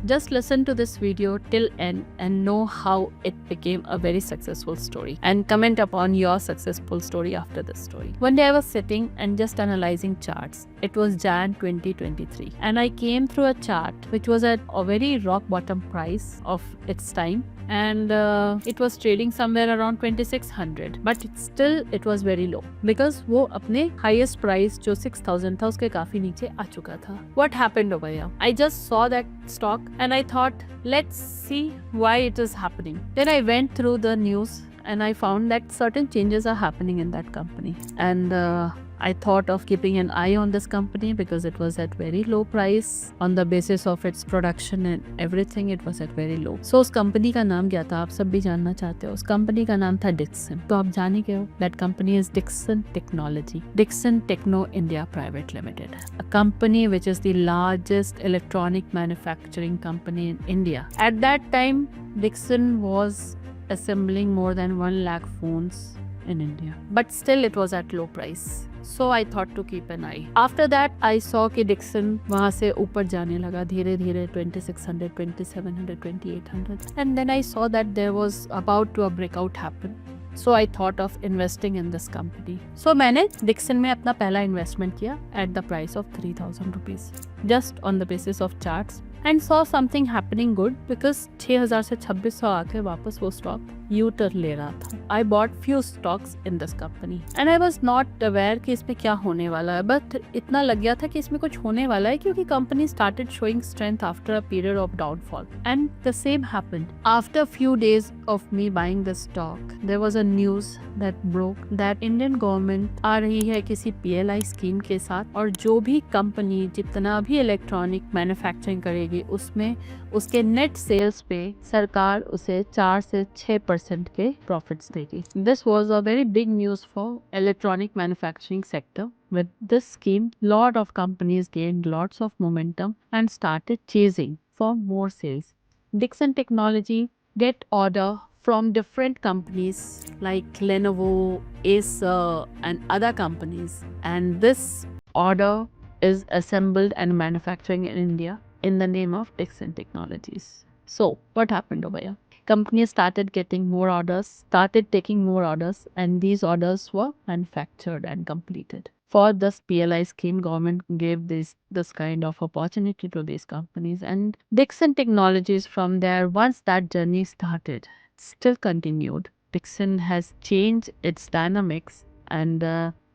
Just listen to this video till end and know how it became a very successful story, and comment upon your successful story after this story. One day I was sitting and just analyzing charts. It was Jan 2023 and I came through a chart which was at a very rock bottom price of its time, and it was trading somewhere around 2600, but it was very low because वो अपने highest price जो 6000 था उसके काफी नीचे आ चुका था. What happened over here? I just saw that stock and I thought, let's see why it is happening. Then I went through the news and I found that certain changes are happening in that company, and I thought of keeping an eye on this company because it was at very low price on the basis of its production and everything. It was at very low. So उस company का नाम क्या था, आप सब भी जानना चाहते हो. उस कंपनी का नाम था Dixon. तो आप जाने क्या हो? That company is Dixon Technology. Dixon Techno India Private Limited. A company which is the largest electronic manufacturing company in India. At that time, Dixon was assembling more than 1 lakh phones in India. But still it was at low price. So I thought to keep an eye. After that I saw कि Dixon वहाँ से ऊपर जाने लगा धीरे धीरे 2600, 2700, 2800, and then I saw that there was about to a breakout happen. So I thought of investing in this company. So मैंने Dixon में अपना पहला investment किया at the price of 3000 rupees, just on the basis of charts, and saw something happening good because 6000 से 2600 आके वापस वो stock U-turn ले रहा था. I bought few stocks in this company and I was not aware कि इसमें क्या होने वाला है, but इतना लग गया था कि इसमें कुछ होने वाला है क्योंकि company started showing strength after a period of downfall. And the same happened. After a few days of me buying the stock, there was a news that broke that Indian government आ रही है किसी PLI scheme के साथ, और जो भी company जितना भी electronic manufacturing करेगी उसमें उसके नेट सेल्स पे सरकार उसे 4 से 6% के प्रॉफिट्स देगी. This was a very big news for electronic manufacturing sector. With this scheme, lot of companies gained lots of momentum and started chasing for more sales. Dixon Technology get order from different companies like Lenovo, Acer and other companies, and this order is assembled and manufacturing in India in the name of Dixon Technologies. So what happened over here? Companies started getting more orders, started taking more orders, and these orders were manufactured and completed. For this PLI scheme, government gave this kind of opportunity to these companies, and Dixon Technologies from there, once that journey started, still continued. Dixon has changed its dynamics, and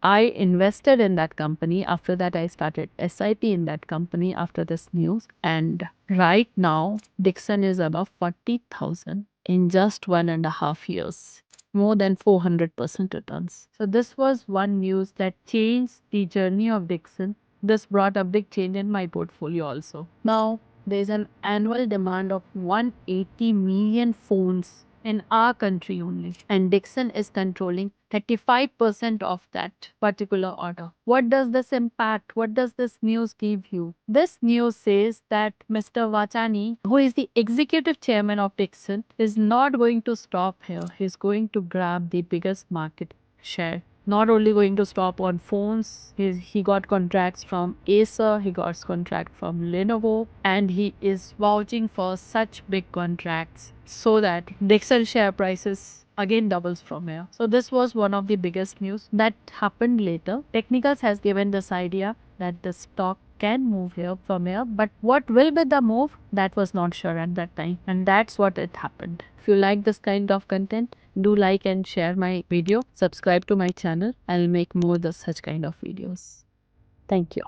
I invested in that company. After that, I started SIP in that company after this news. And right now, Dixon is above 40,000 in just 1.5 years. More than 400% returns. So this was one news that changed the journey of Dixon. This brought a big change in my portfolio also. Now, there is an annual demand of 180 million phones in our country only, and Dixon is controlling 35% of that particular order. What does this impact? What does this news give you? This news says that Mr. Vachani, who is the executive chairman of Dixon, is not going to stop here. He's going to grab the biggest market share. Not only going to stop on phones, he got contracts from Acer, he got contract from Lenovo, and he is vouching for such big contracts so that Dixon share prices again doubles from here. So this was one of the biggest news that happened later. Technicals has given this idea that the stock can move here from here, but what will be the move, that was not sure at that time, and that's what it happened. If you like this kind of content, do like and share my video, subscribe to my channel. I'll make more such kind of videos. Thank you.